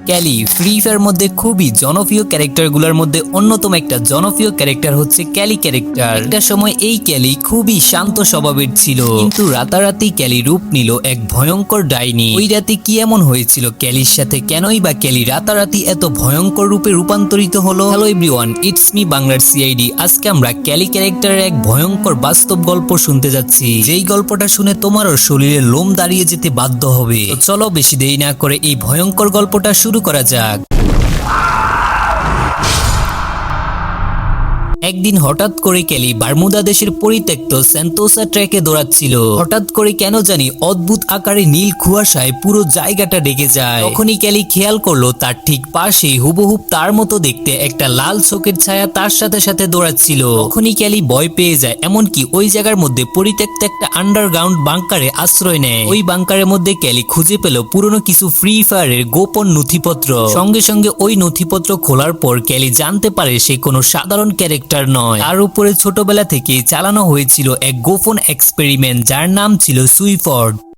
Kelly free fire মধ্যে খুবই জনপ্রিয় ক্যারেক্টারগুলোর মধ্যে অন্যতম একটা জনপ্রিয় ক্যারেক্টার হচ্ছে ক্যালি ক্যারেক্টার। একটা সময় এই ক্যালি খুবই শান্ত স্বভাবের ছিল, কিন্তু রাতারাতি ক্যালি রূপ নিল এক ভয়ঙ্কর ডাইনি। ওই রাতে কি এমন হয়েছিল ক্যালির সাথে, কেনই বা ক্যালি রাতারাতি এত ভয়ঙ্কর রূপে রূপান্তরিত হলো? হ্যালো এভরিওয়ান, ইটস মি বাংলার সিআইডি। আজকে আমরা ক্যালি ক্যারেক্টারের এক ভয়ঙ্কর বাস্তব গল্প শুনতে যাচ্ছি, যেই গল্পটা শুনে তোমারও শরীরে লোম দাঁড়িয়ে যেতে বাধ্য হবে। তো চলো বেশি দেরি না করে এই ভয়ঙ্কর গল্পটা শুরু করা যাক। একদিন হঠাৎ করে ক্যালি বারমুদা দেশের পরিত্যক্ত সেন্টোসা ট্র্যাকে দৌড়াচ্ছিল। হঠাৎ করে কেন জানি অদ্ভুত আকারে নীল কুয়াশায় পুরো জায়গাটা ঢেকে যায়। তখনই ক্যালি খেয়াল করলো তার ঠিক পাশেই হুবহুব তার মতো দেখতে একটা লাল চোখের ছায়া তার সাথে সাথে দৌড়াচ্ছিল। তখনই ক্যালি ভয় পেয়ে যায়, এমনকি ওই জায়গার মধ্যে পরিত্যক্ত একটা আন্ডারগ্রাউন্ড বাংকারে আশ্রয় নেয়। ওই বাংকারের মধ্যে ক্যালি খুঁজে পেল পুরনো কিছু ফ্রি ফায়ারের গোপন নথিপত্র। সঙ্গে সঙ্গে ওই নথিপত্র খোলার পর ক্যালি জানতে পারে সে কোনো সাধারণ ক্যারেক্টার নয়, তার উপরে ছোটবেলা থেকেই চালানো হয়েছিল এক গোপন এক্সপেরিমেন্ট যার নাম ছিল সুইফট।